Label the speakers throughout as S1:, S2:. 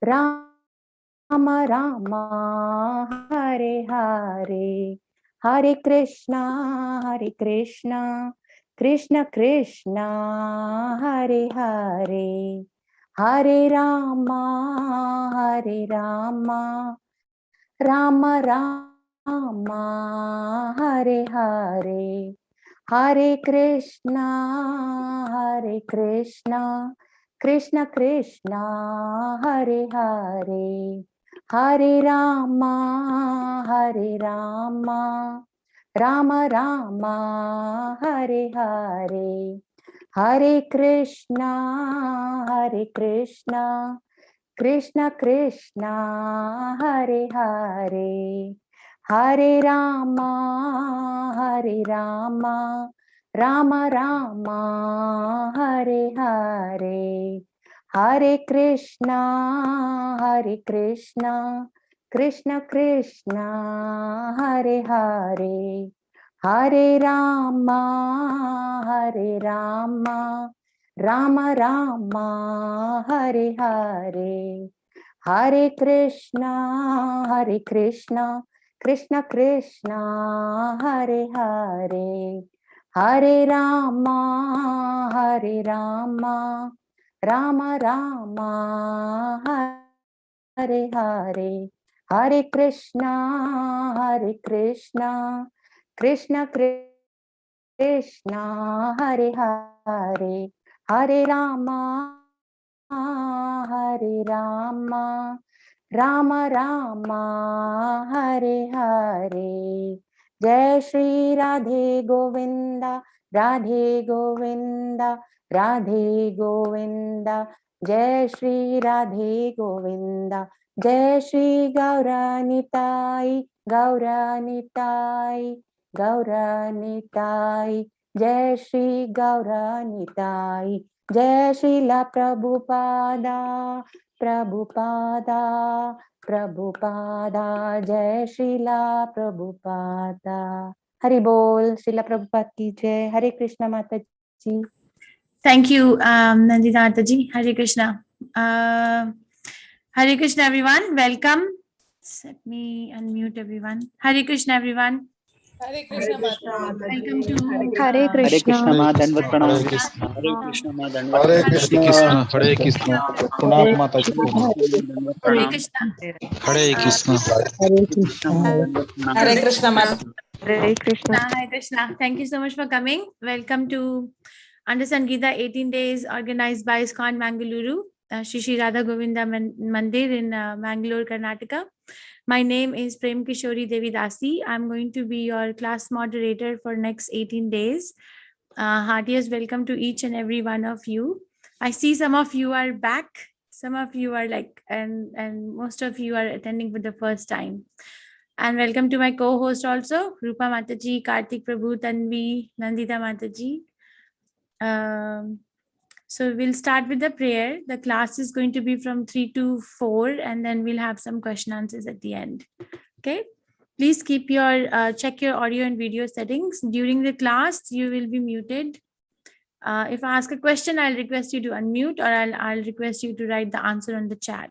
S1: राम राम हरे हरे, हरे कृष्णा कृष्ण कृष्ण हरे हरे, हरे राम राम राम हरे हरे, हरे कृष्णा कृष्ण कृष्ण हरे हरे, हरे राम राम राम हरे हरे, हरे कृष्णा कृष्ण कृष्ण हरे हरे, हरे राम राम राम हरे हरे, हरे कृष्णा कृष्ण कृष्ण हरे हरे, हरे राम राम राम हरे हरे, हरे कृष्णा कृष्ण कृष्ण हरे हरे, हरे राम राम राम हरे हरे, हरे कृष्णा कृष्ण कृष्ण हरे हरे, हरे राम राम राम हरे हरे। जय श्री राधे गोविंदा, राधे गोविंदा, राधे गोविंदा, जय श्री राधे गोविंदा, जय श्री गौरानिताई गौरानिताई गौरानिताई, जय श्री गौरानिताई, जय श्रीला प्रभुपादा प्रभुपादा प्रभुपादा, जय श्रीला प्रभुपादा। हरि बोल, श्रीला प्रभुपाद की जय। हरे कृष्णा माता जी।
S2: Thank you, Nandita Mataji. Hare Krishna. Hare Krishna, everyone. Welcome. Let me unmute everyone. Hare Krishna, everyone.
S3: Hare Krishna Mataji.
S2: Welcome to
S1: हरे कृष्णा
S4: माँ दंडवत प्रणाम।
S5: हरे कृष्ण
S4: हरे कृष्ण माँ
S5: हरे
S4: दंडवत
S5: कृष्ण हरे कृष्ण प्रणाम माता जी प्रणाम
S2: Hare Krishna.
S5: हरे कृष्ण
S4: हरे कृष्ण माँ दंडवत प्रणाम।
S3: Hare Krishna Mataji.
S1: Hare Krishna.
S2: Hare Krishna. Thank you so much for coming. Welcome to Understand Gita 18 days organized by ISKCON Mangaluru, Shri Shri Radha Govinda Mandir in Mangalore, Karnataka. My name is Prem Kishori Devi Dasi. I'm going to be your class moderator for next 18 days. Heartiest welcome to each and every one of you. I see some of you are back. Some of you are and most of you are attending for the first time. And welcome to my co-host also, Rupa Mataji, Karthik Prabhu, Tanvi, Nandita Mataji. So we'll start with the prayer. The class is going to be from 3 to 4, and then we'll have some question answers at the end. Okay. Please keep your check your audio and video settings. During the class, you will be muted. If I ask a question, I'll request you to unmute, or I'll request you to write the answer on the chat.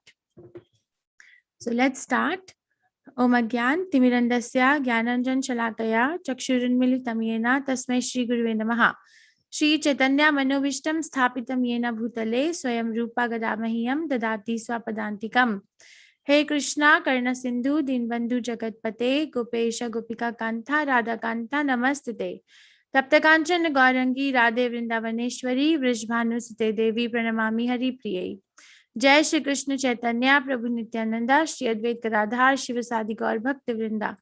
S2: So let's start. Om Agyan Timirandasya Gyananjan Shalakaya Chakshurunmilitam Yena Tasmai Shri Guruve Namaha. Shri Chaitanya Manovishtam Sthapitam Yena Bhutale Swayam Rupa Gadamahiyam Dadati Swapadantikam. Hey Krishna Karna Sindhu Dinbandhu Jagatpate Gopesha Gopika Kantha Radha Kantha Namastute. Taptakanchana Gaurangi Radhe Vrindavaneshwari Vrishbhanusute Devi Pranamami Hari Priyai. जय श्री कृष्ण चैतन्य प्रभु नित्यानंदा श्री अद्वैत गदाधर शिव सादि गौर भक्त वृंदा।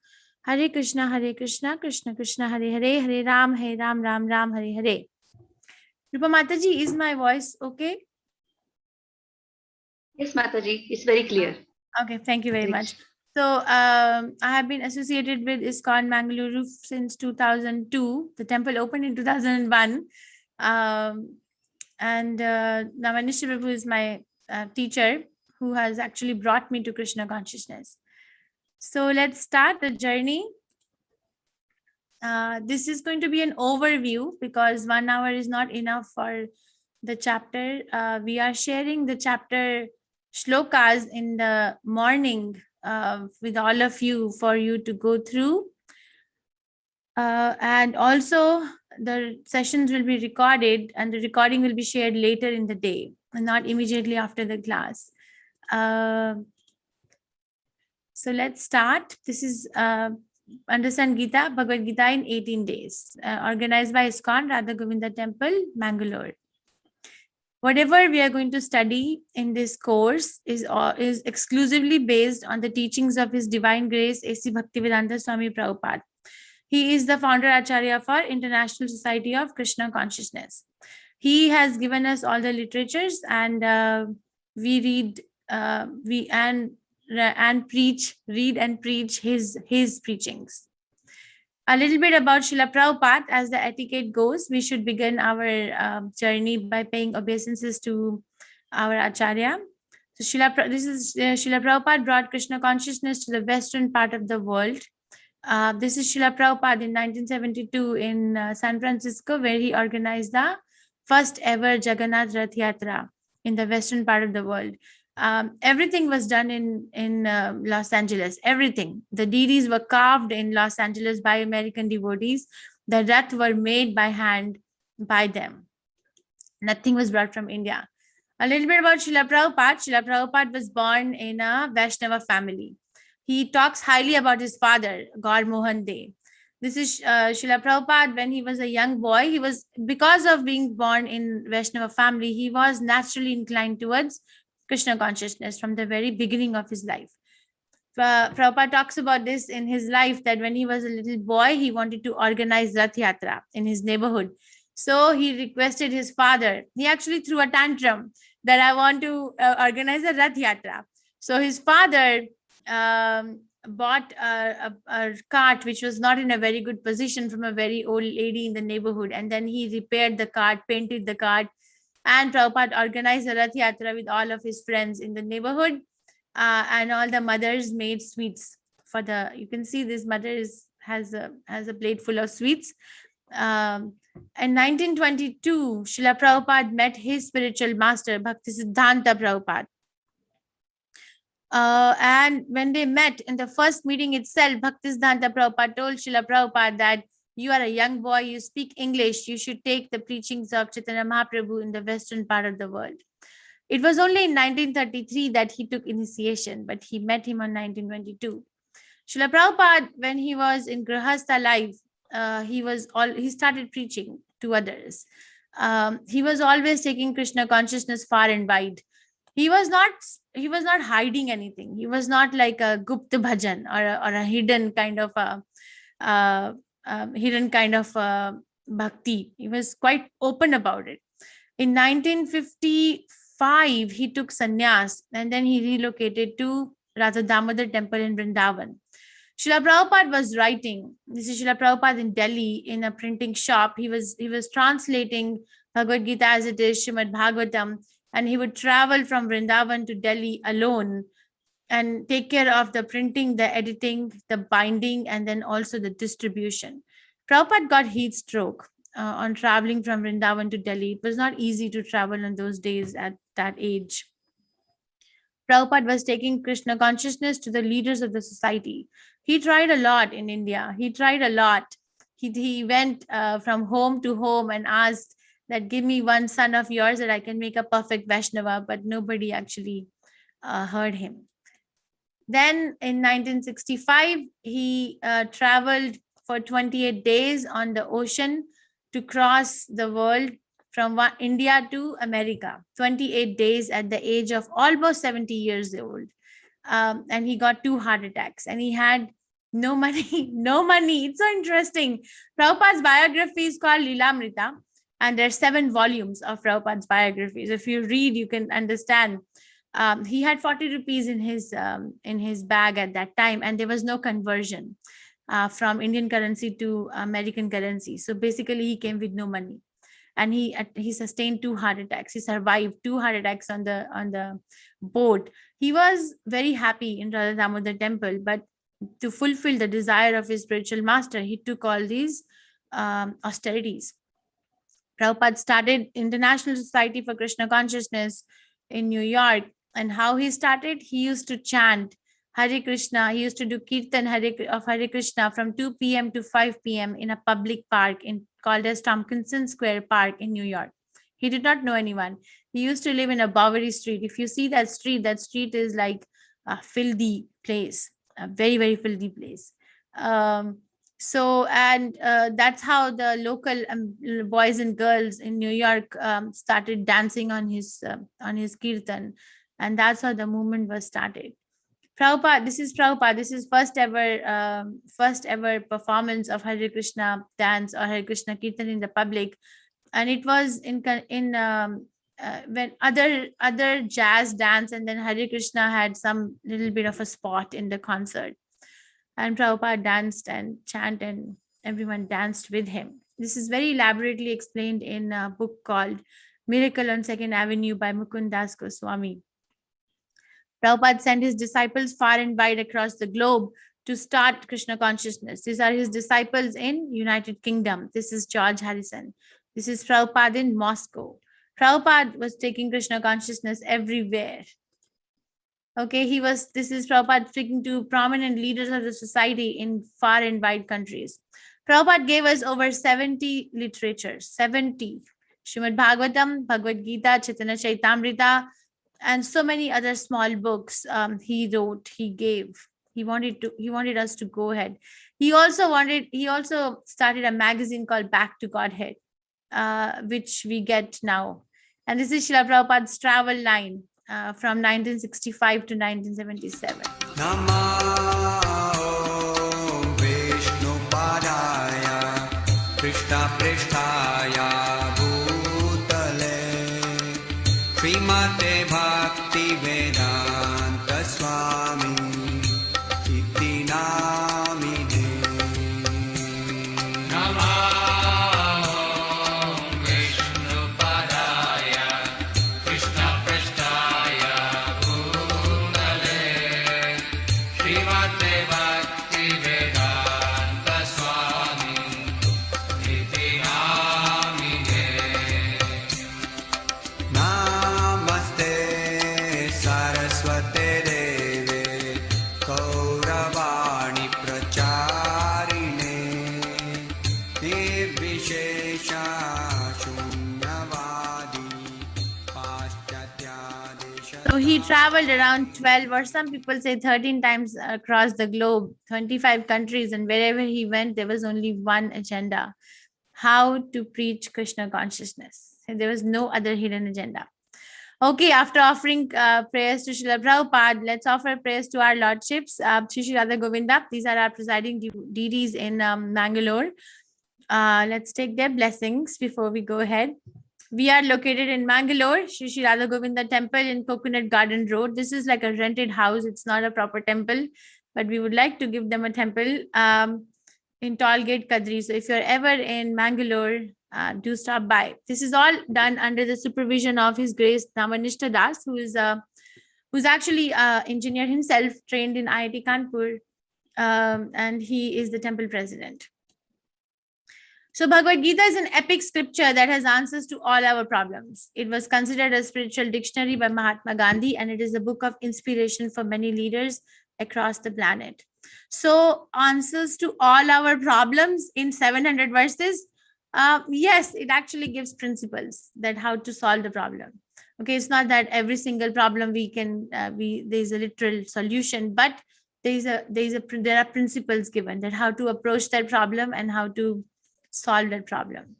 S2: हरे कृष्णा कृष्ण कृष्ण हरे हरे, हरे Ram Ram Ram Hare Hare. Rupa Mataji, is my voice okay?
S6: Yes, Mataji, it's very clear.
S2: Okay, thank you very much. So I have been associated with ISKCON Mangaluru since 2002. The temple opened in 2001. And Navanish Prabhu is my teacher who has actually brought me to Krishna consciousness. So let's start the journey. This is going to be an overview because 1 hour is not enough for the chapter. We are sharing the chapter shlokas in the morning with all of you for you to go through. And also the sessions will be recorded and the recording will be shared later in the day and not immediately after the class. So let's start. This is Understand Gita, Bhagavad Gita in 18 days, organized by ISKCON Radha Govinda Temple, Mangalore. Whatever we are going to study in this course is exclusively based on the teachings of His Divine Grace A.C. Bhaktivedanta Swami Prabhupada. He is the founder Acharya for International Society of Krishna Consciousness. He has given us all the literatures, and we read, read and preach his preachings. A little bit about Srila Prabhupada. As the etiquette goes, we should begin our journey by paying obeisances to our Acharya. So Srila Prabhupada brought Krishna consciousness to the western part of the world. This is Srila Prabhupada in 1972 in San Francisco, where he organized the first ever Jagannath Rath Yatra in the western part of the world. Everything was done in Los Angeles. Everything. The deities were carved in Los Angeles by American devotees. The Rath were made by hand by them. Nothing was brought from India. A little bit about Srila Prabhupada. Srila Prabhupada was born in a Vaishnava family. He talks highly about his father, Gaur Mohan De. This is Srila Prabhupada. When he was a young boy, because of being born in Vaishnava family, he was naturally inclined towards Krishna consciousness from the very beginning of his life. Prabhupada talks about this in his life, that when he was a little boy, he wanted to organize Rath Yatra in his neighborhood. So he requested his father. He actually threw a tantrum that I want to organize a Rath Yatra. So his father bought a cart which was not in a very good position from a very old lady in the neighborhood. And then he repaired the cart, painted the cart, and Prabhupada organized a Rath Yatra with all of his friends in the neighborhood. And all the mothers made sweets for you can see this mother has a plate full of sweets. In 1922, Srila Prabhupada met his spiritual master, Bhaktisiddhanta Prabhupada. And when they met in the first meeting itself, Bhaktisiddhanta Prabhupada told Srila Prabhupada that you are a young boy, you speak English, you should take the preachings of Chaitanya Mahaprabhu in the western part of the world. It was only in 1933 that he took initiation, but he met him on 1922. Srila Prabhupada, when he was in Grihastha life, he started preaching to others. He was always taking Krishna consciousness far and wide. He was not hiding anything. He was not like a Gupta bhajan or a hidden kind of bhakti. He was quite open about it. In 1955, he took sannyas and then he relocated to Radha Damodar Temple in Vrindavan. Srila Prabhupada was writing. This is Srila Prabhupada in Delhi in a printing shop. He was translating Bhagavad Gita as it is, Srimad Bhagavatam, and he would travel from Vrindavan to Delhi alone and take care of the printing, the editing, the binding, and then also the distribution. Prabhupada got heat stroke on traveling from Vrindavan to Delhi. It was not easy to travel in those days at that age. Prabhupada was taking Krishna consciousness to the leaders of the society. He tried a lot in India. He tried a lot. He went from home to home and asked that, give me one son of yours that I can make a perfect Vaishnava, but nobody actually heard him. Then in 1965, he traveled for 28 days on the ocean to cross the world from India to America, 28 days at the age of almost 70 years old. And he got 2 heart attacks and he had no money, no money. It's so interesting. Prabhupada's biography is called Lilamrita, and there are 7 volumes of Prabhupada's biographies. If you read, you can understand. He had 40 rupees in his bag at that time, and there was no conversion from Indian currency to American currency. So basically, he came with no money, and he sustained 2 heart attacks. He survived 2 heart attacks on the boat. He was very happy in Radha Damodar Temple, but to fulfill the desire of his spiritual master, he took all these austerities. Prabhupada started International Society for Krishna Consciousness in New York And how he started, he used to chant Hare Krishna. He used to do Kirtan of Hare Krishna from 2 p.m. to 5 p.m. in a public park called as Tompkinson Square Park in New York. He did not know anyone. He used to live in a Bowery Street. If you see that street is like a filthy place, a very, very filthy place. That's how the local boys and girls in New York started dancing on his Kirtan. And that's how the movement was started. Prabhupada, this is first ever performance of Hare Krishna dance or Hare Krishna Kirtan in the public. And it was when other jazz dance, and then Hare Krishna had some little bit of a spot in the concert. And Prabhupada danced and chanted, and everyone danced with him. This is very elaborately explained in a book called Miracle on Second Avenue by Mukund Das Goswami. Prabhupada sent his disciples far and wide across the globe to start Krishna consciousness. These are his disciples in United Kingdom. This is George Harrison. This is Prabhupada in Moscow. Prabhupada was taking Krishna consciousness everywhere. Okay, this is Prabhupada speaking to prominent leaders of the society in far and wide countries. Prabhupada gave us over 70 literatures, 70. Srimad Bhagavatam, Bhagavad Gita, Chaitanya Chaitamrita, and so many other small books he wrote, he gave. He wanted us to go ahead. He also started a magazine called Back to Godhead, which we get now. And this is Srila Prabhupada's travel line from 1965 to 1977.
S7: Namo Vishnu Padaya Krishna Prishtaya Bhutale Srimate Bhakti Vedanta Swami Iti Namine. Namo Vishnu Padaya Krishna Prishtaya Bhutale Srimate Bhakti Vedanta Swami Iti Namine. Namaste Saraswate Deve Kauravani Pracharine Nirvishesha Shunyavadi Paschatya Desha.
S2: So he traveled around 12, or some people say 13 times across the globe, 25 countries, and wherever he went, there was only one agenda: how to preach Krishna consciousness. And there was no other hidden agenda. Okay, after offering prayers to Srila Prabhupada, let's offer prayers to our lordships. Shri Shri Radha Govinda, these are our presiding deities in Mangalore. Let's take their blessings before we go ahead. We are located in Mangalore, Shri Shri Radha Govinda Temple in Coconut Garden Road. This is like a rented house. It's not a proper temple, but we would like to give them a temple in Tollgate, Kadri. So if you're ever in Mangalore, do stop by. This is all done under the supervision of His Grace Namanishta Das, who's actually an engineer himself, trained in IIT Kanpur, and he is the temple president. So Bhagavad Gita is an epic scripture that has answers to all our problems. It was considered a spiritual dictionary by Mahatma Gandhi, and it is a book of inspiration for many leaders across the planet. So answers to all our problems in 700 verses. Yes, it actually gives principles that how to solve the problem. Okay, it's not that every single problem there's a literal solution, but there are principles given that how to approach that problem and how to solve that problem.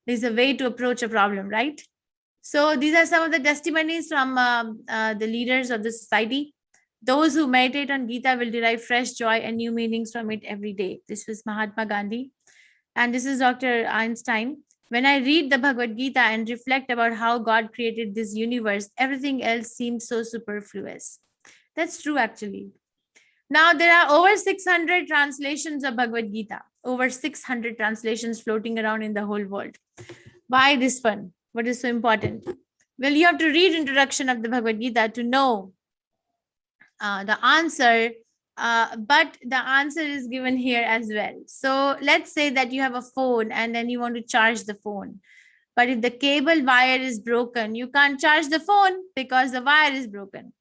S2: There's a way to approach a problem, right? So these are some of the testimonies from the leaders of the society. Those who meditate on Gita will derive fresh joy and new meanings from it every day. This was Mahatma Gandhi. And this is Dr. Einstein. When I read the Bhagavad Gita and reflect about how God created this universe, everything else seems so superfluous. That's true, actually. Now, there are over 600 translations of Bhagavad Gita, over 600 translations floating around in the whole world. Why this one? What is so important? Well, you have to read introduction of the Bhagavad Gita to know the answer, but the answer is given here as well. So let's say that you have a phone and then you want to charge the phone. But if the cable wire is broken, you can't charge the phone because the wire is broken.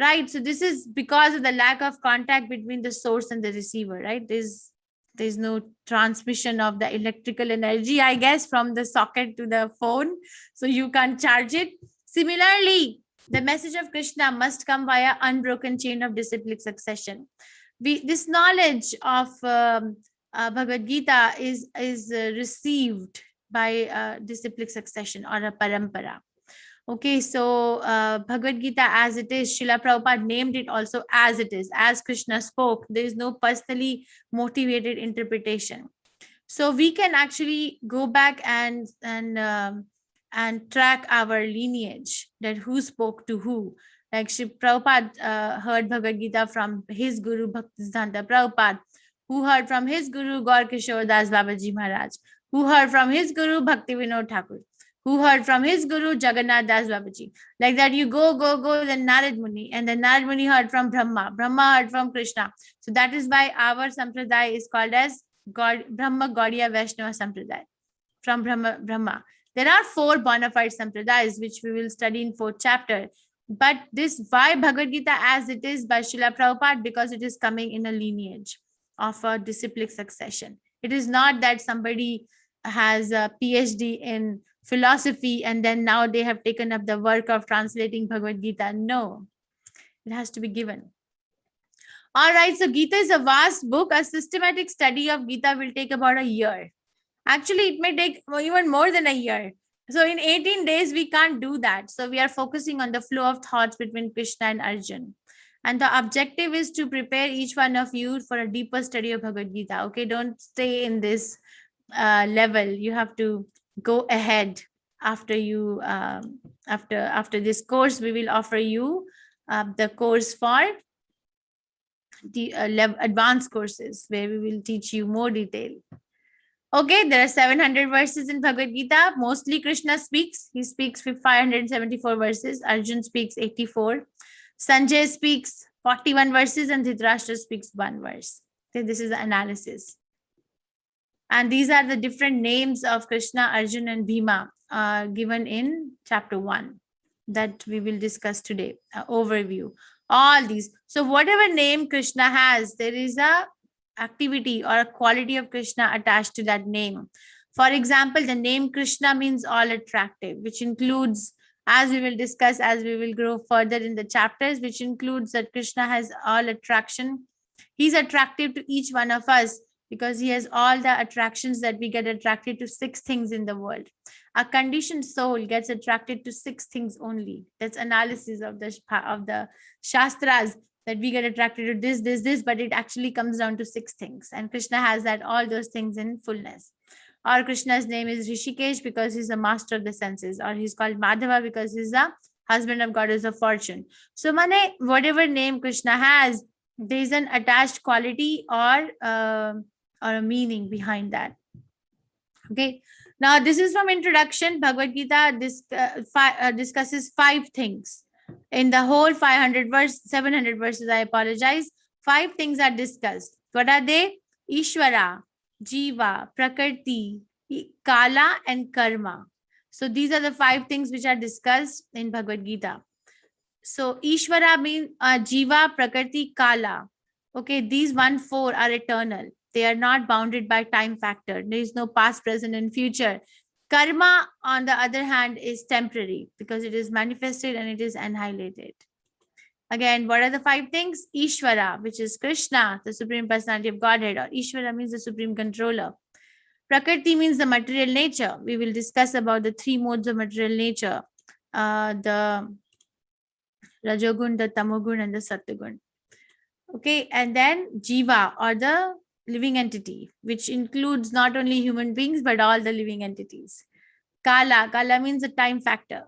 S2: right? So this is because of the lack of contact between the source and the receiver, right? There's no transmission of the electrical energy, I guess, from the socket to the phone, so you can't charge it. Similarly, the message of Krishna must come via unbroken chain of disciplic succession. This knowledge of Bhagavad Gita is received by disciplic succession or a parampara. Okay, so Bhagavad Gita as it is, Srila Prabhupada named it also as it is, as Krishna spoke. There is no personally motivated interpretation. So we can actually go back and track our lineage, that who spoke to who. Like Srila Prabhupada heard Bhagavad Gita from his Guru Bhaktisiddhanta Prabhupada, who heard from his Guru Gaur Kishore Das Babaji Maharaj, who heard from his Guru Bhakti Vinod Thakur, who heard from his Guru Jagannath Das Babaji. Like that, you go, then Narad Muni, and then Narad Muni heard from Brahma, Brahma heard from Krishna. So that is why our sampradaya is called as Brahma Gaudiya Vaishnava Sampradaya, from Brahma. There are 4 bona fide sampradayas, which we will study in 4th chapter. But this, why Bhagavad Gita as it is by Srila Prabhupada? Because it is coming in a lineage of a disciplic succession. It is not that somebody has a PhD in philosophy and then now they have taken up the work of translating Bhagavad Gita. No, it has to be given. All right, so Gita is a vast book. A systematic study of Gita will take about a year. Actually, it may take even more than a year. So in 18 days, we can't do that. So we are focusing on the flow of thoughts between Krishna and Arjun. And the objective is to prepare each one of you for a deeper study of Bhagavad Gita. Okay, don't stay in this level. You have to go ahead. After you after this course, we will offer you the course for the advanced courses, where we will teach you more detail. Okay, there are 700 verses in Bhagavad Gita. Mostly Krishna speaks. He speaks 574 verses. Arjun speaks 84. Sanjay speaks 41 verses and Dhritarashtra speaks 1 verse. Okay, this is the analysis. And these are the different names of Krishna, Arjun, and Bhima given in chapter 1 that we will discuss today. Overview. All these. So whatever name Krishna has, there is a activity or a quality of Krishna attached to that name. For example, the name Krishna means all attractive, which includes, as we will discuss as we will grow further in the chapters, which includes that Krishna has all attraction. He's attractive to each one of us because he has all the attractions that we get attracted to 6 things in the world. A conditioned soul gets attracted to 6 things only. That's analysis of the Shastras, that we get attracted to this, but it actually comes down to 6 things. And Krishna has that, all those things in fullness. Or Krishna's name is Rishikesh because he's a master of the senses, or he's called Madhava because he's the husband of goddess of fortune. So whatever name Krishna has, there is an attached quality or a meaning behind that. Okay. Now this is from introduction. Bhagavad Gita discusses 5 things. In the whole 700 verses, I apologize, 5 things are discussed. What are they? Ishvara, Jiva, Prakriti, Kala, and Karma. So these are the 5 things which are discussed in Bhagavad Gita. So Ishvara means Jiva, Prakriti, Kala. Okay, these 4 are eternal. They are not bounded by time factor. There is no past, present, and future. Karma, on the other hand, is temporary because it is manifested and it is annihilated. Again, what are the 5 things? Ishvara, which is Krishna, the Supreme Personality of Godhead, or Ishvara means the Supreme Controller. Prakriti means the material nature. We will discuss about the 3 modes of material nature, the Rajogun, the Tamogun, and the Sattvagun. Okay, and then Jiva, or the living entity, which includes not only human beings, but all the living entities. Kala means the time factor.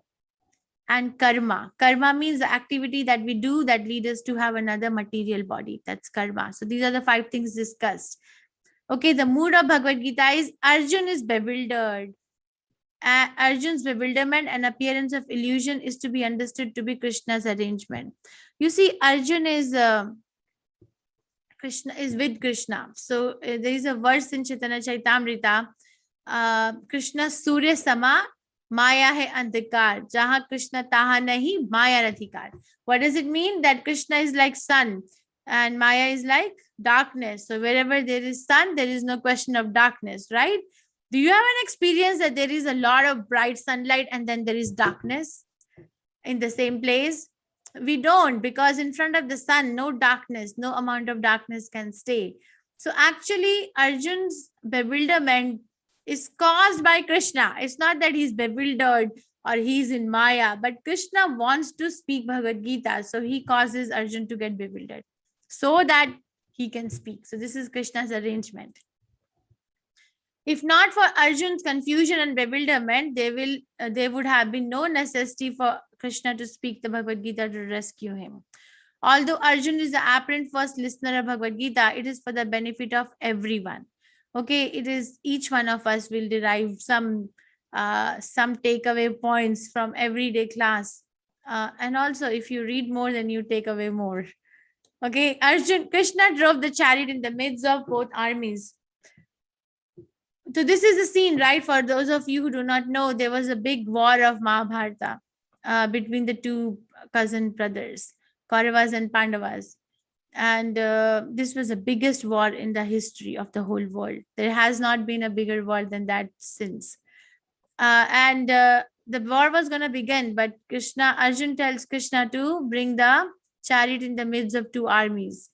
S2: And karma means the activity that we do that leads us to have another material body. That's karma. So these are the 5 things discussed. Okay, the mood of Bhagavad Gita is Arjun is bewildered. Arjun's bewilderment and appearance of illusion is to be understood to be Krishna's arrangement. You see, Arjun is Krishna is with Krishna. So there is a verse in Chaitanya Chaitamrita, Krishna Surya Sama Maya hai andhikar. Jahan Krishna taha nahi Maya radhikar. What does it mean? That Krishna is like sun and Maya is like darkness. So wherever there is sun, there is no question of darkness, right? Do you have an experience that there is a lot of bright sunlight and then there is darkness in the same place? We don't, because in front of the sun, no darkness, no amount of darkness can stay. So actually, Arjun's bewilderment is caused by Krishna. It's not that he's bewildered or he's in Maya, but Krishna wants to speak Bhagavad Gita. So he causes Arjun to get bewildered so that he can speak. So this is Krishna's arrangement. If not for Arjun's confusion and bewilderment, there would have been no necessity for Krishna to speak the Bhagavad Gita to rescue him. Although Arjun is the apparent first listener of Bhagavad Gita, it is for the benefit of everyone. Okay, it is each one of us will derive some takeaway points from everyday class. And also, if you read more, then you take away more. Okay, Krishna drove the chariot in the midst of both armies. So this is the scene, right? For those of you who do not know, there was a big war of Mahabharata between the two cousin brothers, Kauravas and Pandavas. And this was the biggest war in the history of the whole world. There has not been a bigger war than that since. The war was going to begin, but Arjun tells Krishna to bring the chariot in the midst of two armies.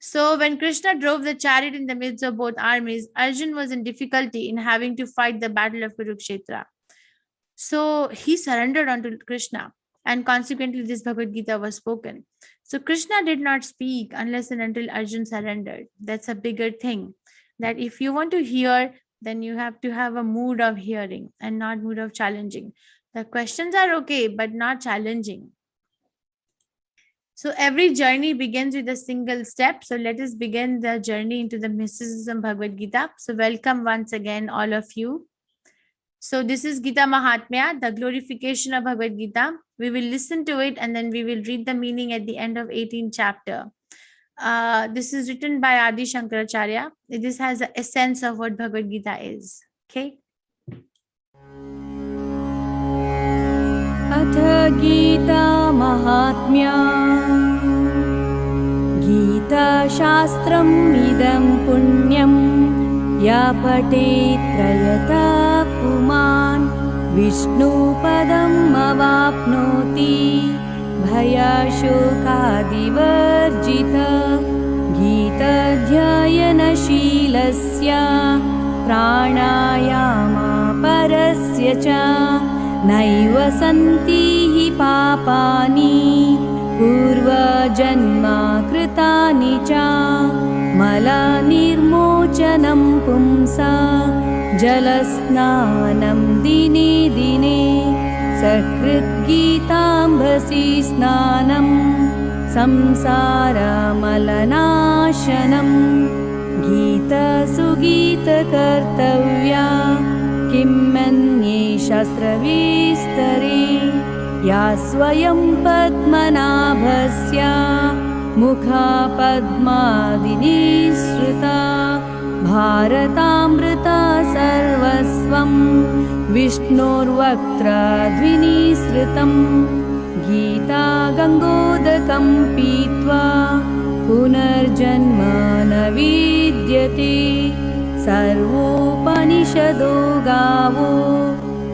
S2: So when Krishna drove the chariot in the midst of both armies, Arjun was in difficulty in having to fight the battle of Kurukshetra. So he surrendered unto Krishna, and consequently this Bhagavad Gita was spoken. So Krishna did not speak unless and until Arjun surrendered. That's a bigger thing, that if you want to hear, then you have to have a mood of hearing and not mood of challenging. The questions are okay, but not challenging. So every journey begins with a single step. So let us begin the journey into the mysticism of Bhagavad Gita. So welcome once again, all of you. So this is Gita Mahatmya, the glorification of Bhagavad Gita. We will listen to it and then we will read the meaning at the end of 18th chapter. This is written by Adi Shankaracharya. This has the essence of what Bhagavad Gita is. Okay.
S8: अथ गीता महात्म्या गीताशास्त्रम् इदं पुण्यं या पठेत् प्रयतः पुमान् विष्णुपदम् अवाप्नोति भयशोकादिवर्जितः गीताध्ययनशीलस्य प्राणायामापरस्य च नैव सन्ति हि पापानि पूर्वजन्मा कृतानि च मलनिर्मोचनं पुंसा जलस्नानं दिने दिने सकृद्गीताम्भसि स्नानं संसारमलनाशनं गीतसुगीतकर्तव्या किमन्ये शास्त्रविस्तरे या स्वयं पद्मनाभस्य मुखपद्मादिनिःसृता भारतामृता सर्वस्वं विष्णोर्वक्त्रद्विनिःसृतं गीता गङ्गोदकं पीत्वा पुनर्जन्म न विद्यते सर्वोपनिषदो गावो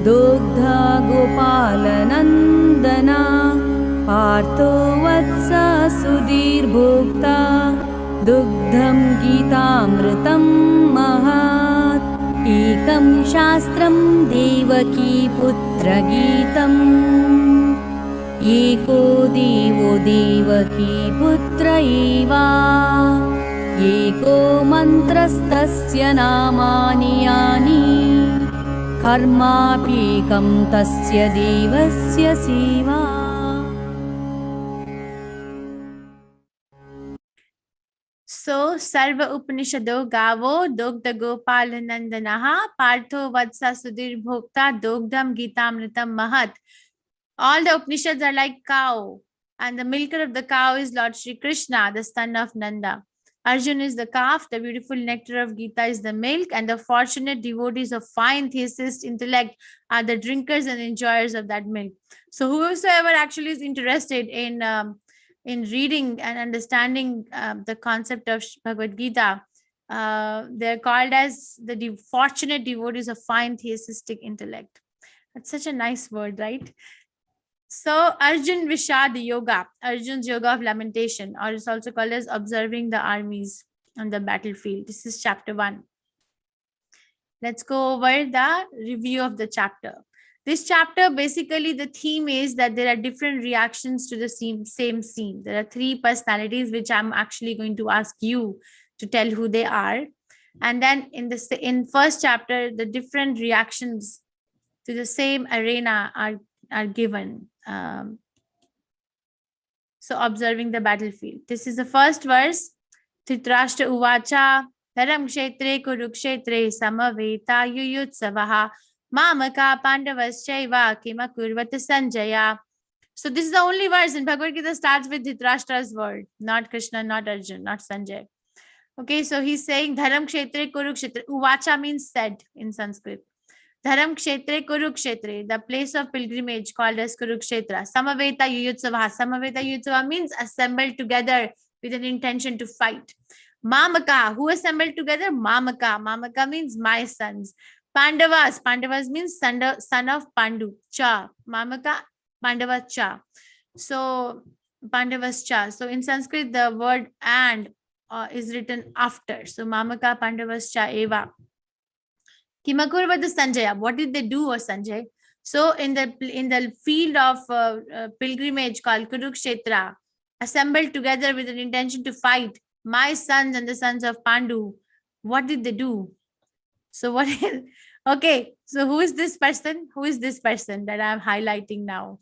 S8: दुग्धा गोपालनन्दना पार्थो वत्स सुधीर्भोक्ता दुग्धं गीतामृतं महत् एकं शास्त्रं देवकी पुत्रगीतम् एको देवो देवकी पुत्र एव एको मन्त्रस्तस्य नामानि यानि कर्माप्येकं तस्य देवस्य सेवा.
S2: So Sarva Upanishado Gavo Dogda Gopal Nandanaha Partho Vatsa Sudhir Bhokta Dogdam Gitamritam Mahat. All the Upanishads are like cow, and the milker of the cow is Lord Shri Krishna, the son of Nanda. Arjun is the calf, the beautiful nectar of Gita is the milk, and the fortunate devotees of fine theist intellect are the drinkers and enjoyers of that milk. So whosoever actually is interested in reading and understanding the concept of Bhagavad Gita, they're called as the fortunate devotees of fine theistic intellect. That's such a nice word, right? So Arjun Vishad Yoga, Arjun's yoga of lamentation, or it's also called as observing the armies on the battlefield. This is chapter 1. Let's go over the review of the chapter. This chapter, basically the theme is that there are different reactions to the same scene. There are 3 personalities which I'm actually going to ask you to tell who they are. And then in first chapter, the different reactions to the same arena are given. So observing the battlefield. This is the first verse. Dhritarashtra uvacha dharam kshetre kurukshetre samaveta yuyutsavaha mamaka pandavaschaiva kima kurvata sanjaya. So this is the only verse in Bhagavad Gita starts with Dhritarashtra's word, not Krishna, not Arjun, not Sanjay. Okay, so he's saying dharam kshetre kurukshetre. Uvacha means said in Sanskrit. Dharam Kshetre Kurukshetre, the place of pilgrimage called as Kurukshetra. Samaveta Yuyutsava. Samaveta Yuyutsava means assembled together with an intention to fight. Mamaka, who assembled together? Mamaka. Mamaka means my sons. Pandavas. Pandavas means son of Pandu. Cha. Mamaka, Pandava Cha. So Pandavas Cha. So in Sanskrit, the word and is written after. So Mamaka Pandavas Cha Eva. Kimakurvata Sanjaya. What did they do, or Sanjay? So in the field of pilgrimage called Kurukshetra, assembled together with an intention to fight, my sons and the sons of Pandu, what did they do? So what is, okay, so who is this person? Who is this person that I'm highlighting now?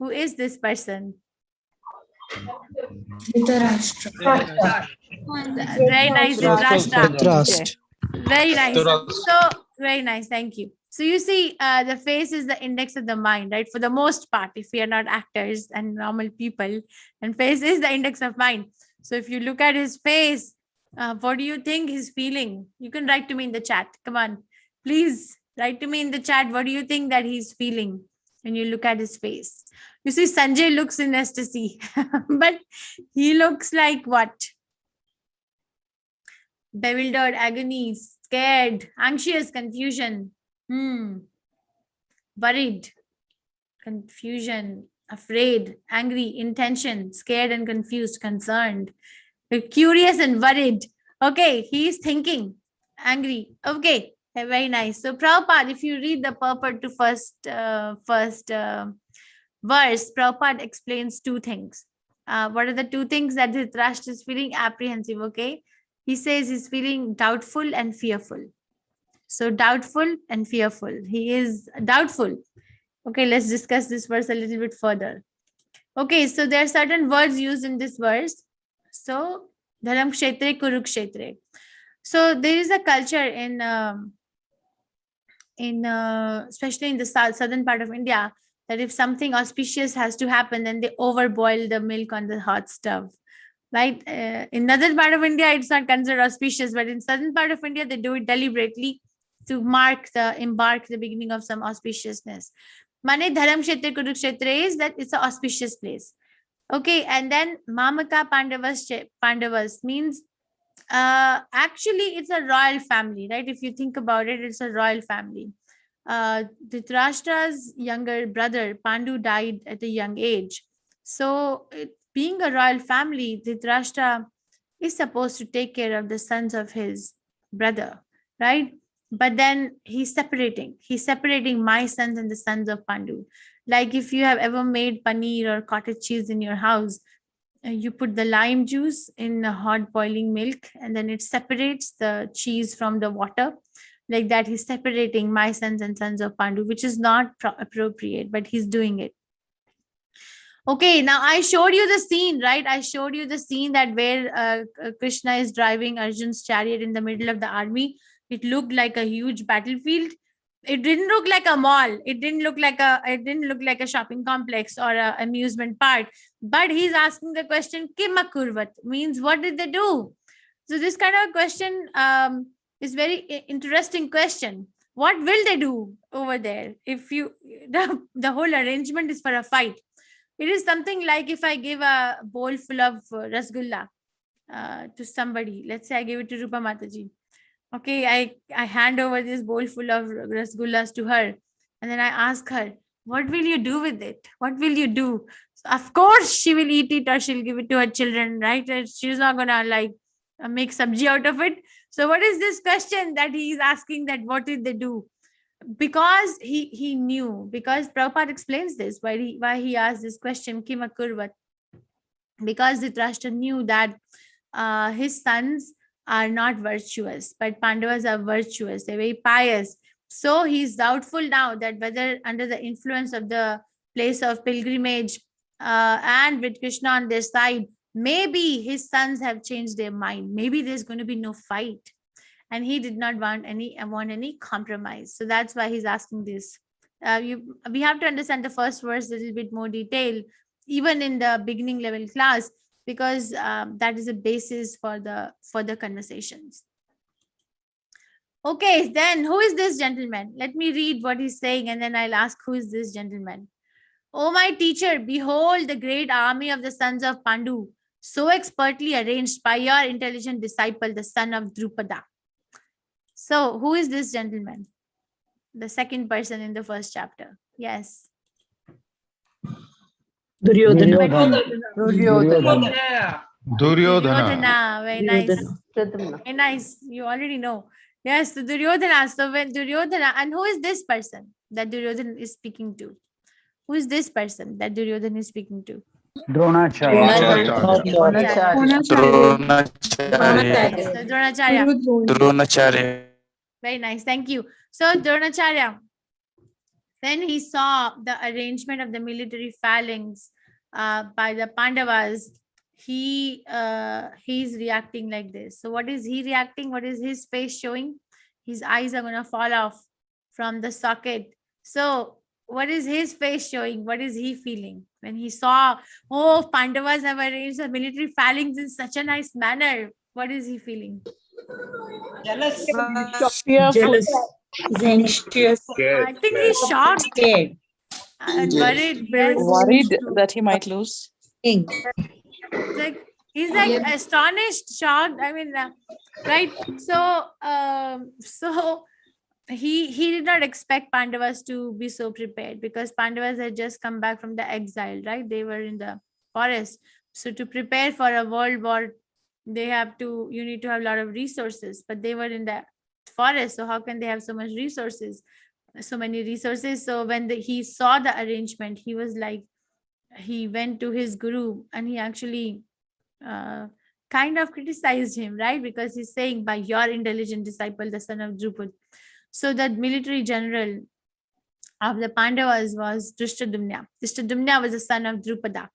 S2: Who is this person?
S3: Dhritarashtra.
S2: Very nice, Dhritarashtra.
S5: Trust.
S2: Very nice. So very nice. Thank you. So you see, the face is the index of the mind, right? For the most part, if we are not actors and normal people, and face is the index of mind. So if you look at his face, what do you think he's feeling? You can write to me in the chat. Come on, please write to me in the chat. What do you think that he's feeling when you look at his face? You see, Sanjay looks in ecstasy, but he looks like what? Bewildered, agony, scared, anxious, confusion, worried, confusion, afraid, angry, intention, scared and confused, concerned, curious and worried. Okay, he is thinking, angry. Okay, very nice. So Prabhupada, if you read the purport to first verse, Prabhupada explains 2 things. What are the 2 things that Dhritarashtra is feeling? Apprehensive, okay? He says he's feeling doubtful and fearful. So doubtful and fearful. He is doubtful. Okay, let's discuss this verse a little bit further. Okay, so there are certain words used in this verse. So, Dharam Kshetre, Kurukshetre. So there is a culture in especially in the southern part of India, that if something auspicious has to happen, then they overboil the milk on the hot stove. Right? In northern part of India, it's not considered auspicious, but in southern part of India, they do it deliberately to embark the beginning of some auspiciousness. Mane Dharam Kshetra Kurukshetra is that it's an auspicious place. Okay, and then Mamaka Pandavas means actually it's a royal family, right? If you think about it, it's a royal family. Dhritarashtra's younger brother Pandu died at a young age. So being a royal family, Dhritarashtra is supposed to take care of the sons of his brother, right? But then he's separating my sons and the sons of Pandu. Like if you have ever made paneer or cottage cheese in your house, you put the lime juice in the hot boiling milk, and then it separates the cheese from the water. Like that, he's separating my sons and sons of Pandu, which is not appropriate, but he's doing it. Okay, now I showed you the scene, right? I showed you the scene that where Krishna is driving Arjun's chariot in the middle of the army. It looked like a huge battlefield. It didn't look like a mall. It didn't look like a shopping complex or an amusement park. But he's asking the question, Kim akurvat, means what did they do? So this kind of question is very interesting question. What will they do over there? If you, the whole arrangement is for a fight. It is something like if I give a bowl full of rasgulla to somebody, let's say I give it to Rupa Mataji. Okay, I hand over this bowl full of rasgullas to her, and then I ask her, what will you do with it? What will you do? So of course, she will eat it or she'll give it to her children, right? She's not gonna like make sabji out of it. So what is this question that he is asking, that what did they do? Because he knew, because Prabhupada explains this, why he asked this question, Kim akurvat? Because Dhritarashtra knew that his sons are not virtuous, but Pandavas are virtuous, they're very pious. So he's doubtful now that whether under the influence of the place of pilgrimage and with Krishna on their side, maybe his sons have changed their mind. Maybe there's going to be no fight. And he did not want any compromise. So that's why he's asking this. We have to understand the first verse a little bit more detail, even in the beginning level class, because that is a basis for the conversations. Okay, then who is this gentleman? Let me read what he's saying, and then I'll ask, who is this gentleman? Oh, my teacher, behold the great army of the sons of Pandu, so expertly arranged by your intelligent disciple, the son of Drupada. So, who is this gentleman? The second person in the first chapter. Yes.
S5: Duryodhana.
S2: Duryodhana. Very nice. Very nice. You already know. Yes, the Duryodhana. So when Duryodhana, and who is this person that Duryodhana is speaking to? Who is this person that Duryodhana is speaking to?
S5: Dronacharya.
S2: Dronacharya. Very nice. Thank you. So Dronacharya, when he saw the arrangement of the military phalanx by the Pandavas, he's reacting like this. So what is he reacting? What is his face showing? His eyes are going to fall off from the socket. So what is his face showing? What is he feeling when he saw, oh, Pandavas have arranged the military phalanx in such a nice manner? What is he feeling?
S3: Jealous.
S9: Jealous.
S3: Anxious.
S2: I think he's shocked
S3: Scared.
S2: and worried. Yes.
S9: Worried that he might lose.
S2: Like he's like astonished, shocked. I mean, right? So, so he did not expect Pandavas to be so prepared, because Pandavas had just come back from the exile, right? They were in the forest. So to prepare for a world war, you need to have a lot of resources, but they were in the forest. So how can they have so much resources? So many resources. So when he saw the arrangement, he was like, he went to his guru and he actually kind of criticized him, right? Because he's saying, by your intelligent disciple, the son of Drupad. So that military general of the Pandavas was Drishtadumna. Drishtadumna was the son of Drupada.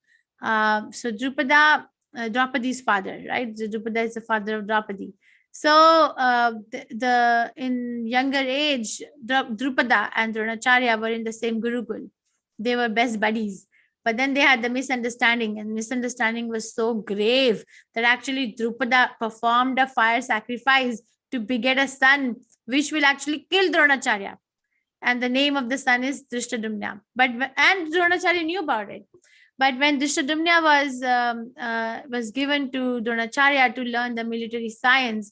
S2: So Drupada, Draupadi's father, right? Drupada is the father of Draupadi. So in younger age, Drupada and Dronacharya were in the same Gurukul. They were best buddies. But then they had the misunderstanding, and misunderstanding was so grave that actually Drupada performed a fire sacrifice to beget a son, which will actually kill Dronacharya. And the name of the son is Drishtadumna. And Dronacharya knew about it. But when Drishtadumna was given to Dronacharya to learn the military science,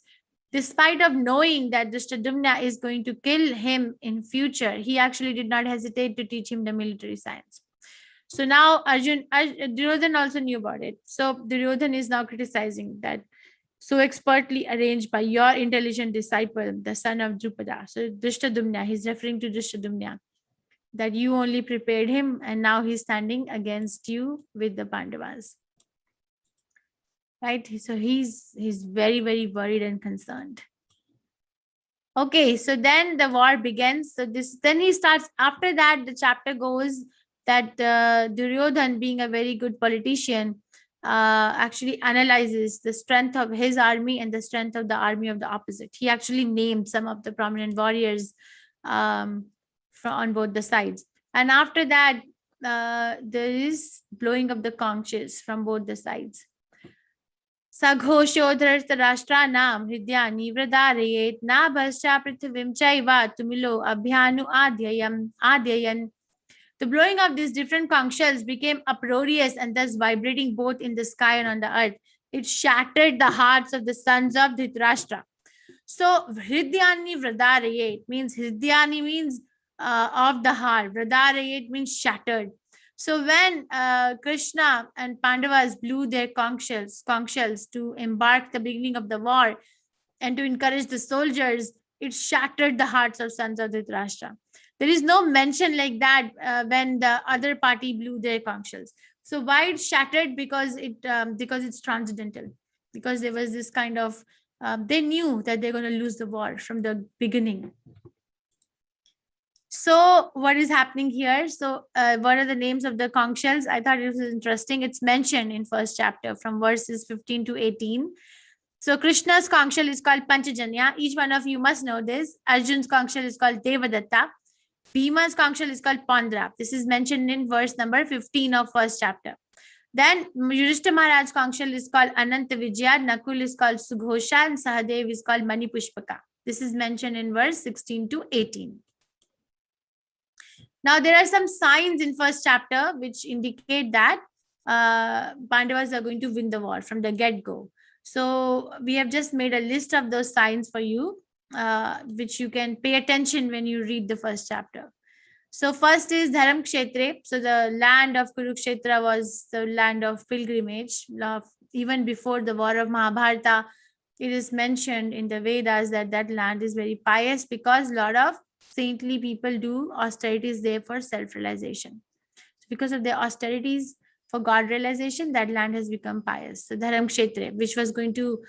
S2: despite of knowing that Drishtadumna is going to kill him in future, he actually did not hesitate to teach him the military science. So now Duryodhana also knew about it. So Duryodhana is now criticizing that so expertly arranged by your intelligent disciple, the son of Drupada. So Drishtadumna, he's referring to Drishtadumna, that you only prepared him and now he's standing against you with the Pandavas. Right? So he's very, very worried and concerned. Okay, so then the war begins. So then he starts, after that, the chapter goes that Duryodhana, being a very good politician, actually analyzes the strength of his army and the strength of the army of the opposite. He actually named some of the prominent warriors on both the sides. And after that, there is blowing of the conches from both the sides. Saghoshodharashtra-nam hridyani vradarayet nabhascha prithivim chaiva tumilo abhyanu adyayan. The blowing of these different conch shells became uproarious and thus vibrating both in the sky and on the earth. It shattered the hearts of the sons of Dhritarashtra. So hridyani vradarayet means hridyani means of the heart. Vradarayet means shattered. So when Krishna and Pandavas blew their conch shells to embark the beginning of the war and to encourage the soldiers, it shattered the hearts of sons of Dhritarashtra. There is no mention like that when the other party blew their conch shells. So why it shattered? Because it's transcendental. Because there was this kind of they knew that they're going to lose the war from the beginning. So what is happening here? So what are the names of the conch shells? I thought it was interesting. It's mentioned in first chapter from verses 15 to 18. So Krishna's conch shell is called Panchajanya. Each one of you must know this. Arjun's conch shell is called Devadatta. Bhima's conch shell is called Pandra. This is mentioned in verse number 15 of first chapter. Then Yudhishthira Maharaj's conch shell is called Ananta Vijaya. Nakul is called Sughosha and Sahadev is called Mani Pushpaka. This is mentioned in verse 16 to 18. Now, there are some signs in first chapter which indicate that Pandavas are going to win the war from the get-go. So we have just made a list of those signs for you, which you can pay attention when you read the first chapter. So first is Dharam Kshetre. So the land of Kurukshetra was the land of pilgrimage. Even before the war of Mahabharata, it is mentioned in the Vedas that that land is very pious because a lot of saintly people do austerities there for self-realization. So because of their austerities for God realization, that land has become pious. So Dharam Kshetre, which was going to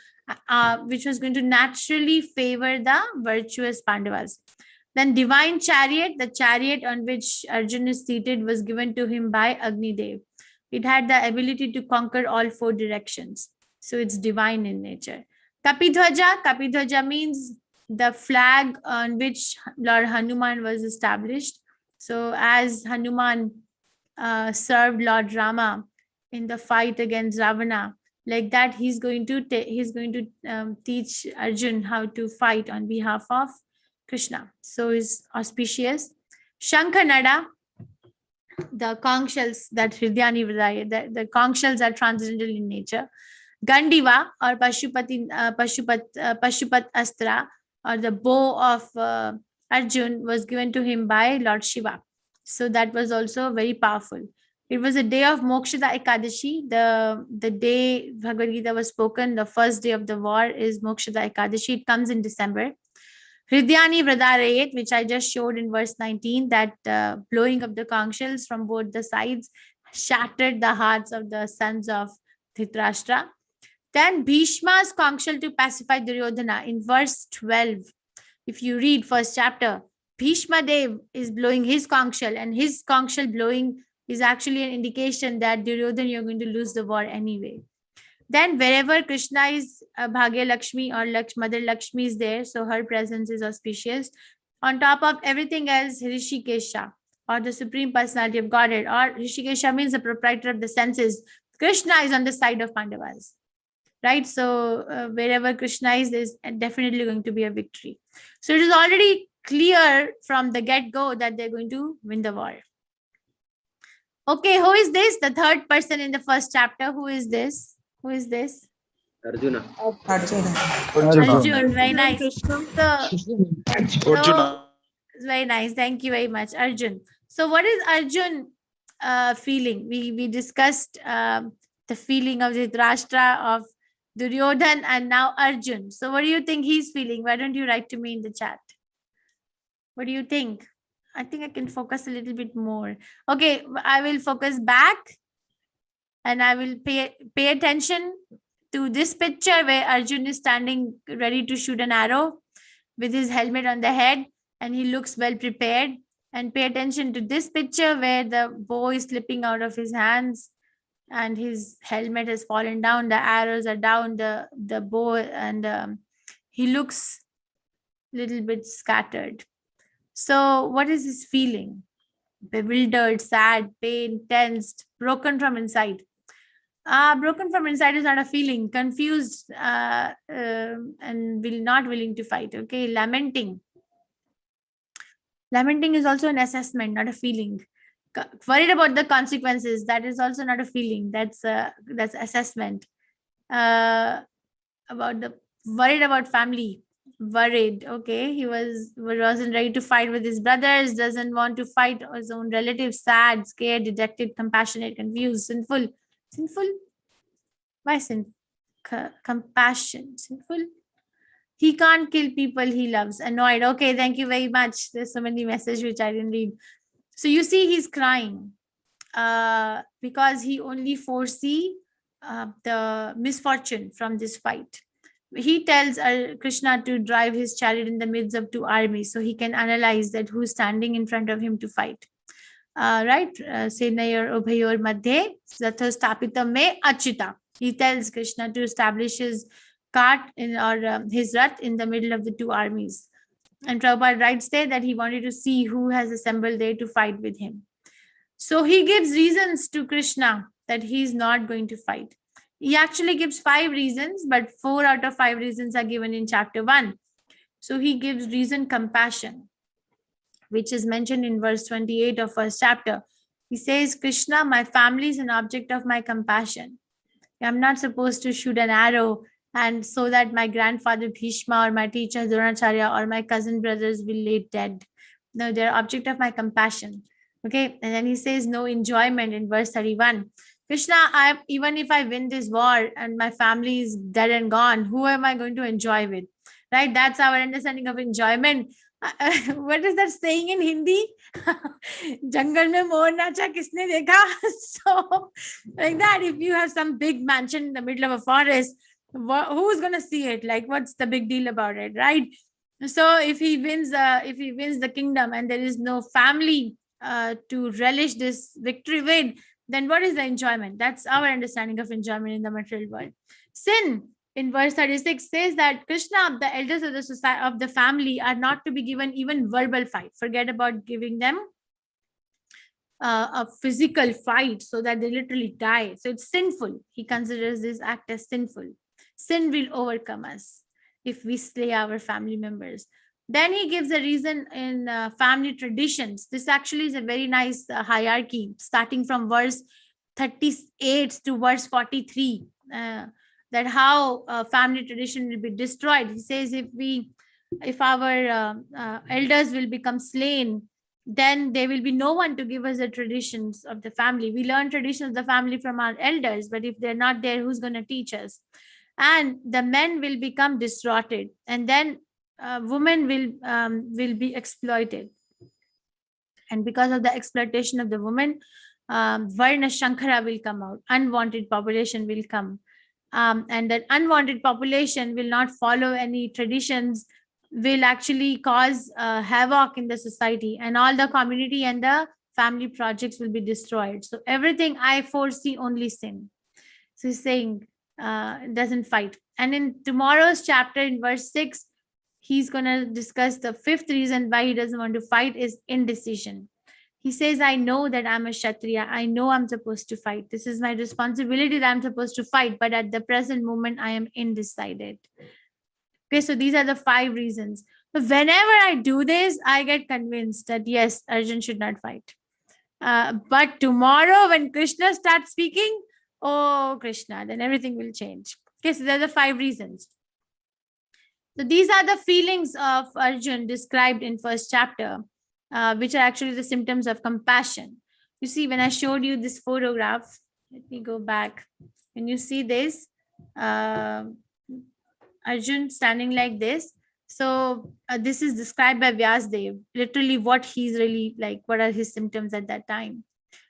S2: naturally favor the virtuous Pandavas. Then divine chariot, the chariot on which Arjuna is seated was given to him by Agni Dev. It had the ability to conquer all four directions. So it's divine in nature. Kapidhwaja means the flag on which Lord Hanuman was established. So as Hanuman served Lord Rama in the fight against Ravana, like that he's going to teach Arjun how to fight on behalf of Krishna. So is auspicious. Shankhanada, the conch shells that Hridyani Vridaya, the conch shells are transcendental in nature. Gandiva or Pashupat Astra, or the bow of Arjun, was given to him by Lord Shiva. So that was also very powerful. It was a day of Mokshada Ekadashi. The day Bhagavad Gita was spoken, the first day of the war is Mokshada Ekadashi. It comes in December. Hridyani Vradarayet, which I just showed in verse 19, that blowing of the conch shells from both the sides shattered the hearts of the sons of Dhritarashtra. Then Bhishma's conch shell to pacify Duryodhana in verse 12. If you read first chapter, Bhishma Dev is blowing his conch shell, and his conch shell blowing is actually an indication that Duryodhana, you're going to lose the war anyway. Then wherever Krishna is, Bhagya Lakshmi or Mother Lakshmi is there, so her presence is auspicious. On top of everything else, Hrishikesha, or the Supreme Personality of Godhead, or Hrishikesha means the proprietor of the senses. Krishna is on the side of Pandavas, right? So wherever Krishna is, there's definitely going to be a victory. So it is already clear from the get-go that they're going to win the war. Okay, who is this? The third person in the first chapter. Who is this? Who is this?
S3: Arjuna.
S2: Arjun, very nice.
S5: Arjuna.
S2: Very nice. Thank you very much, Arjun. So what is Arjun feeling? We discussed the feeling of Dhritarashtra, of Duryodhan, and now Arjun. So what do you think he's feeling? Why don't you write to me in the chat? What do you think? I think I can focus a little bit more. Okay, I will focus back. And I will pay attention to this picture where Arjun is standing ready to shoot an arrow with his helmet on the head, and he looks well prepared. And pay attention to this picture where the bow is slipping out of his hands and his helmet has fallen down, the arrows are down, the bow, and he looks a little bit scattered. So what is his feeling? bewildered, sad, pain, tensed, broken from inside. Broken from inside is not a feeling, confused and not willing to fight. Okay, lamenting. Lamenting is also an assessment, not a feeling. Worried about the consequences, that is also not a feeling. That's assessment. Worried about family. Worried. Okay, he wasn't ready to fight with his brothers. Doesn't want to fight his own relatives. Sad, scared, dejected, compassionate, confused, sinful. Sinful? Why sin? Compassion. Sinful? He can't kill people he loves. Annoyed. Okay, thank you very much. There's so many messages which I didn't read. So you see he's crying because he only foresee the misfortune from this fight. He tells Krishna to drive his chariot in the midst of two armies so he can analyze that who's standing in front of him to fight. Right? Senayor Ubhayor Madhye Ratha Stapitam Me Achita. He tells Krishna to establish his cart his rath in the middle of the two armies. And Prabhupada writes there that he wanted to see who has assembled there to fight with him. So he gives reasons to Krishna that he's not going to fight. He actually gives 5 reasons, but 4 out of 5 reasons are given in chapter 1. So he gives reason compassion, which is mentioned in verse 28 of first chapter. He says, Krishna, my family is an object of my compassion. I'm not supposed to shoot an arrow and so that my grandfather Bhishma or my teacher Dronacharya or my cousin brothers will lay dead. No, they're object of my compassion. Okay, and then he says no enjoyment in verse 31. Krishna, even if I win this war and my family is dead and gone, who am I going to enjoy with? Right? That's our understanding of enjoyment. What is that saying in Hindi? Jungle mein mor nacha kisne dekha? So, like that, if you have some big mansion in the middle of a forest, who's going to see it? Like, what's the big deal about it? Right? So, if he wins the kingdom and there is no family to relish this victory with, then what is the enjoyment? That's our understanding of enjoyment in the material world. Sin in verse 36 says that Krishna, the elders of the society of the family, are not to be given even verbal fight. Forget about giving them a physical fight so that they literally die. So it's sinful. He considers this act as sinful. Sin will overcome us if we slay our family members. Then he gives a reason in family traditions. This actually is a very nice hierarchy, starting from verse 38 to verse 43, that how family tradition will be destroyed. He says if our elders will become slain, then there will be no one to give us the traditions of the family. We learn traditions of the family from our elders, but if they're not there, who's going to teach us? And the men will become distorted, and then women will be exploited, and because of the exploitation of the woman, Varna Shankara will come out. Unwanted population will come, and that unwanted population will not follow any traditions, will actually cause havoc in the society, and all the community and the family projects will be destroyed. So everything I foresee only sin. So he's saying doesn't fight. And in tomorrow's chapter in verse 6, he's going to discuss the 5th reason why he doesn't want to fight is indecision. He says, I know that I'm a Kshatriya. I know I'm supposed to fight. This is my responsibility that I'm supposed to fight. But at the present moment, I am undecided. Okay, so these are the 5 reasons. But whenever I do this, I get convinced that yes, Arjun should not fight. But tomorrow when Krishna starts speaking, oh Krishna, then everything will change. Okay, so there are the 5 reasons. So these are the feelings of Arjun described in first chapter, which are actually the symptoms of compassion. You see, when I showed you this photograph, let me go back. When you see this, Arjun standing like this. So this is described by Vyasdev, literally what he's really like, what are his symptoms at that time.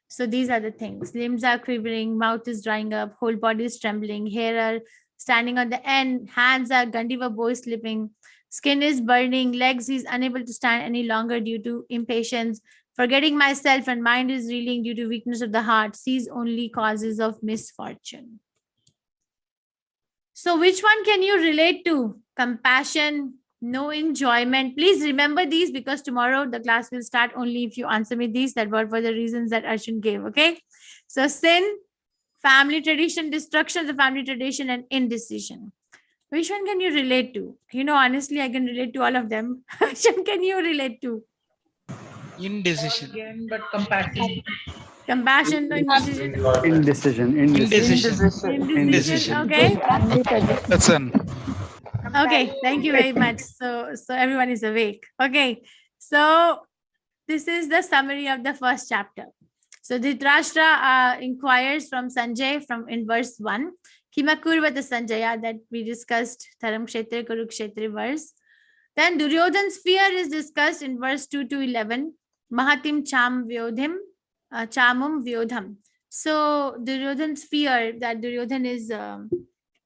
S2: So these are the things. Limbs are quivering, mouth is drying up, whole body is trembling, hair are standing on the end, hands are Gandiva boy slipping, skin is burning, legs he's unable to stand any longer due to impatience, forgetting myself, and mind is reeling due to weakness of the heart, sees only causes of misfortune. So which one can you relate to? Compassion, no enjoyment. Please remember these because tomorrow the class will start only if you answer me these, that what were the reasons that Arjun gave. Okay. So sin, family tradition, destruction of the family tradition, and indecision. Which one can you relate to? You know, honestly, I can relate to all of them. Which one can you relate to?
S3: Indecision.
S10: Again, but compassion.
S2: Compassion, no indecision.
S4: Indecision.
S2: Indecision. Okay.
S5: That's an.
S2: Okay. Thank you very much. So everyone is awake. Okay. So this is the summary of the first chapter. So Dhritarashtra inquires from Sanjay in verse 1. Kimakurvata Sanjaya, that we discussed, Dharam Kshetra, Kurukshetra verse. Then Duryodhan's fear is discussed in verse 2 to 11. Mahatim Chamum Vyodham. So Duryodhan's fear, that Duryodhan is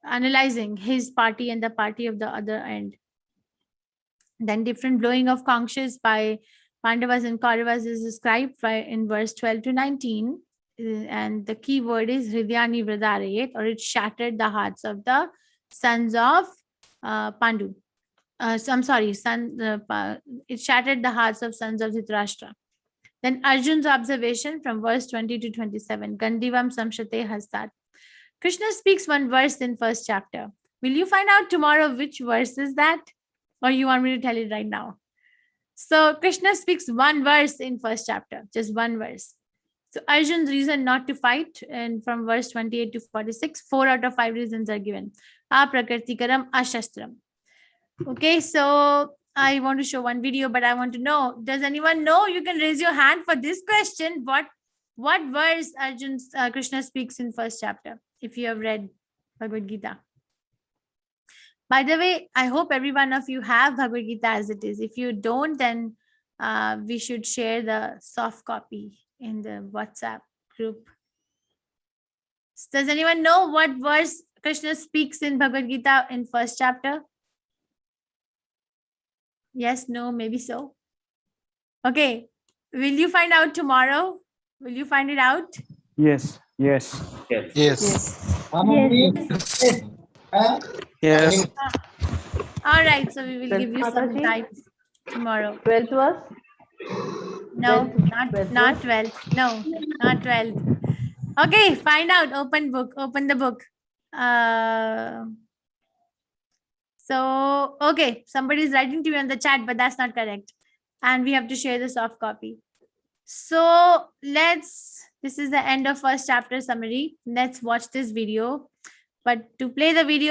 S2: analyzing his party and the party of the other end. Then different blowing of conches by Pandavas and Kauravas is described in verse 12 to 19. And the key word is Hridyani Vradarayet, or it shattered the hearts of the sons of Pandu. It shattered the hearts of sons of Dhritarashtra. Then Arjun's observation from verse 20 to 27. Gandivam Samshate Hastat. Krishna speaks one verse in first chapter. Will you find out tomorrow which verse is that? Or you want me to tell it right now? So Krishna speaks one verse in first chapter, just one verse. So Arjun's reason not to fight, and from verse 28 to 46, 4 out of 5 reasons are given. Aprakartikaram, ashastram. Okay, so I want to show one video, but I want to know, does anyone know? You can raise your hand for this question. What verse Krishna speaks in first chapter, if you have read Bhagavad Gita? By the way, I hope every one of you have Bhagavad Gita as it is. If you don't, then we should share the soft copy in the WhatsApp group. Does anyone know what verse Krishna speaks in Bhagavad Gita in first chapter? Yes, no, maybe so. Okay, will you find out tomorrow? Will you find it out?
S4: Yes.
S5: Yes.
S4: Yes.
S2: All right, so we will give you some time tomorrow.
S1: 12th verse?
S2: No, not 12. No, not 12. Okay, find out. Open the book. So, okay, somebody is writing to you on the chat, but that's not correct. And we have to share the soft copy. So this is the end of first chapter summary. Let's watch this video. But to play the video,